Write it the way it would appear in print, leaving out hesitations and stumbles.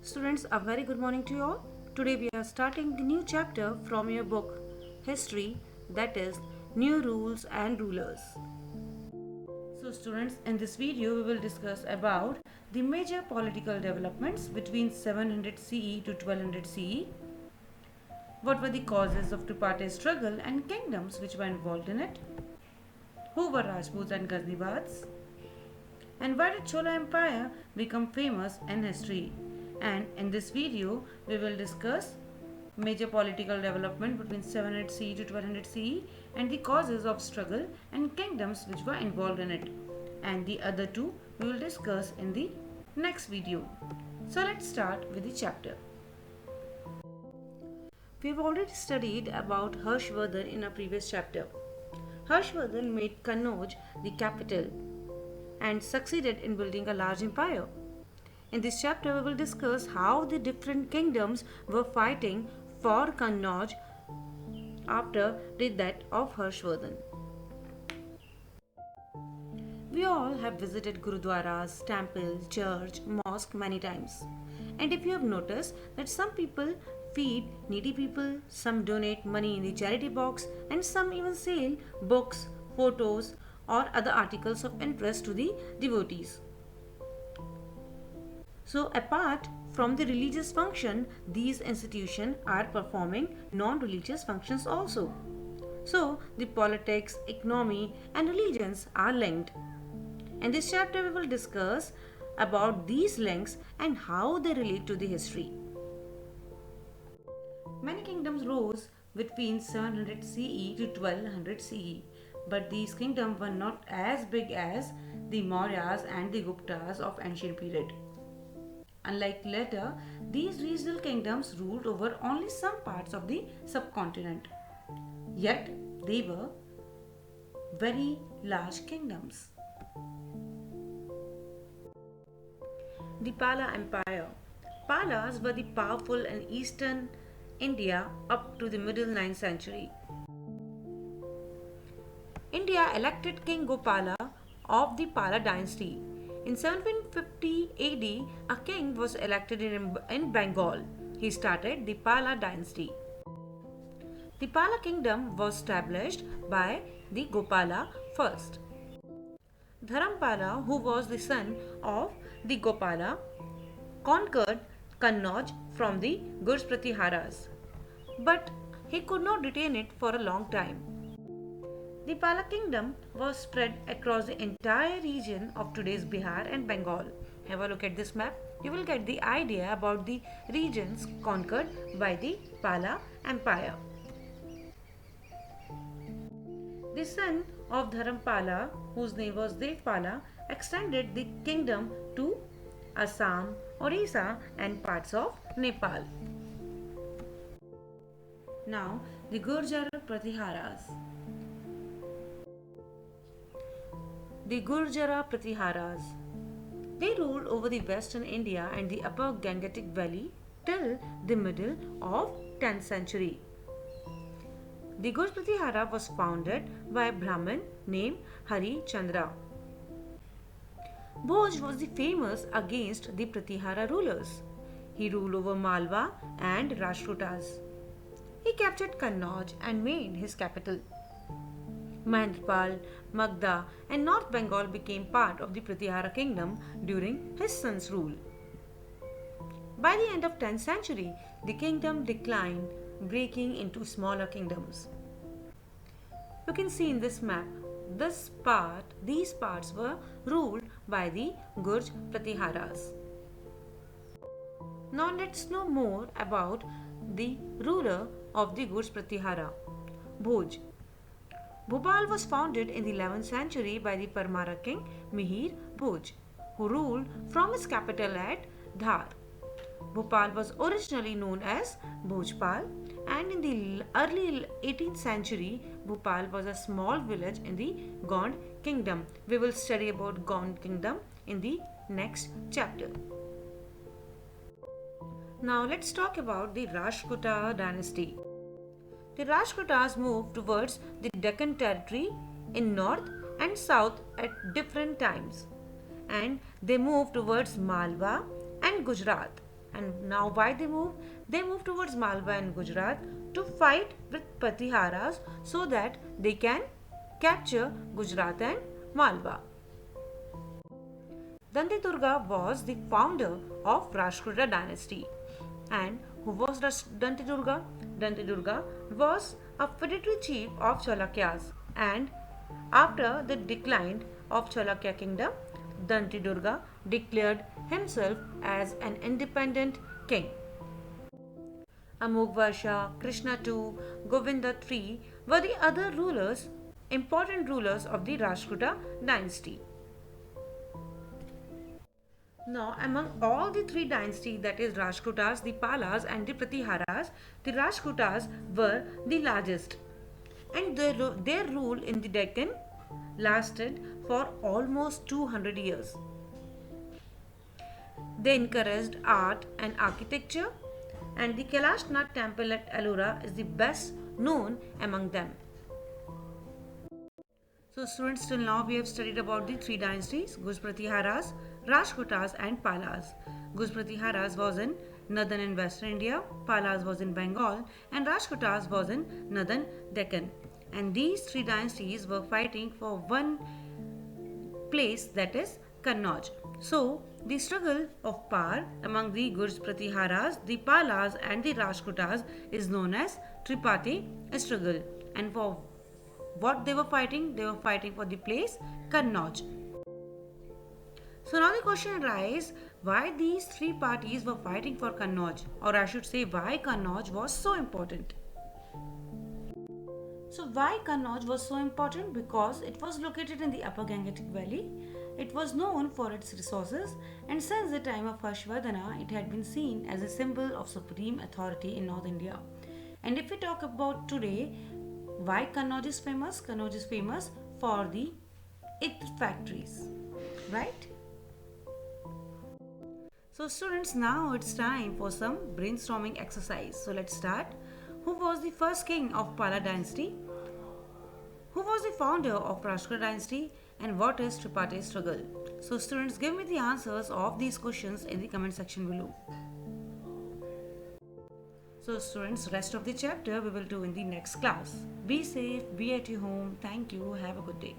Students, a very good morning to you all. Today we are starting the new chapter from your book History, that is New Rules and Rulers. So students, in this video we will discuss about the major political developments between 700 CE to 1200 CE. What were the causes of tripartite struggle and kingdoms which were involved in it? Who were Rajputs and Ghaznavids? And why did Chola Empire become famous in history? And in this video, we will discuss major political development between 700 CE to 1200 CE and the causes of struggle and kingdoms which were involved in it. And the other two we will discuss in the next video. So let's start with the chapter. We have already studied about Harshvardhan in a previous chapter. Harshvardhan made Kannauj the capital and succeeded in building a large empire. In this chapter, we will discuss how the different kingdoms were fighting for Kannauj after the death of Harshvardhan. We all have visited gurudwaras, temples, church, mosque many times. And if you have noticed that some people feed needy people, some donate money in the charity box, and some even sell books, photos, or other articles of interest to the devotees. So, apart from the religious function, these institutions are performing non-religious functions also. So, the politics, economy, and religions are linked. In this chapter, we will discuss about these links and how they relate to the history. Many kingdoms rose between 700 CE to 1200 CE, but these kingdoms were not as big as the Mauryas and the Guptas of ancient period. Unlike later, these regional kingdoms ruled over only some parts of the subcontinent. Yet, they were very large kingdoms. The Pala Empire. Palas were the powerful in eastern India up to the middle 9th century. India elected King Gopala of the Pala dynasty. In 1750 AD, a king was elected in Bengal. He started the Pala dynasty. The Pala kingdom was established by the Gopala first. Dharampala, who was the son of the Gopala, conquered Kannauj from the Gurs Pratiharas, but he could not retain it for a long time. The Pala kingdom was spread across the entire region of today's Bihar and Bengal. Have a look at this map. You will get the idea about the regions conquered by the Pala Empire. The son of Dharampala, whose name was Devpala, extended the kingdom to Assam, Orissa, and parts of Nepal. Now, the Gurjar Pratiharas. The Gurjara Pratiharas. They ruled over the western India and the upper Gangetic Valley till the middle of 10th century. The Gur Pratihara was founded by a Brahmin named Hari Chandra. Bhoj was the famous against the Pratihara rulers. He ruled over Malwa and Rashtrakutas. He captured Kannauj and made his capital. Mahendrapal, Magda, and North Bengal became part of the Pratihara kingdom during his son's rule. By the end of 10th century, the kingdom declined, breaking into smaller kingdoms. You can see in this map, these parts were ruled by the Gurj Pratiharas. Now let's know more about the ruler of the Gurj Pratihara, Bhoj. Bhopal was founded in the 11th century by the Parmara king Mihir Bhoj, who ruled from his capital at Dhar. Bhopal was originally known as Bhojpal, and in the early 18th century, Bhopal was a small village in the Gond kingdom. We will study about Gond kingdom in the next chapter. Now let's talk about the Rashtrakuta dynasty. The Rashtrakutas moved towards the Deccan territory in north and south at different times, and they moved towards Malwa and Gujarat. And now why they move? They move towards Malwa and Gujarat to fight with Pratiharas so that they can capture Gujarat and Malwa. Dantidurga was the founder of Rashtrakuta dynasty. And who was Dantidurga? Dantidurga was a predatory chief of Chalukyas, and after the decline of Chalukya kingdom, Dantidurga declared himself as an independent king. Amogvarsha, Krishna II, Govinda III were the other rulers, important rulers of the Rashtrakuta dynasty. Now, among all the three dynasties, that is Rashtrakutas, the Palas, and the Pratiharas, the Rashtrakutas were the largest, and their rule in the Deccan lasted for almost 200 years. They encouraged art and architecture, and the Kailash Nath temple at Ellora is the best known among them. So students, till now we have studied about the three dynasties: Gujpratiharas, Rashtrakutas and Palas. Gujpratiharas was in northern and western India, Palas was in Bengal, and Rashtrakutas was in northern Deccan. And these three dynasties were fighting for one place, that is Kannauj. So the struggle of power among the Gujpratiharas, the Palas and the Rashtrakutas is known as Tripartite struggle. And for what they were fighting? They were fighting for the place Kannauj. So now the question arises, why these three parties were fighting for Kannauj, or I should say why Kannauj was so important. So why Kannauj was so important? Because it was located in the upper Gangetic Valley. It was known for its resources, and since the time of Harshvardhana, it had been seen as a symbol of supreme authority in North India. And if we talk about today, why Kannauj is famous? Kannauj is famous for the it factories, right? So students, now it's time for some brainstorming exercise. So let's start. Who was the first king of Pala dynasty? Who was the founder of Rashtrakuta dynasty? And what is Tripartite struggle? So students, give me the answers of these questions in the comment section below. So students, rest of the chapter we will do in the next class. Be safe, be at your home. Thank you. Have a good day.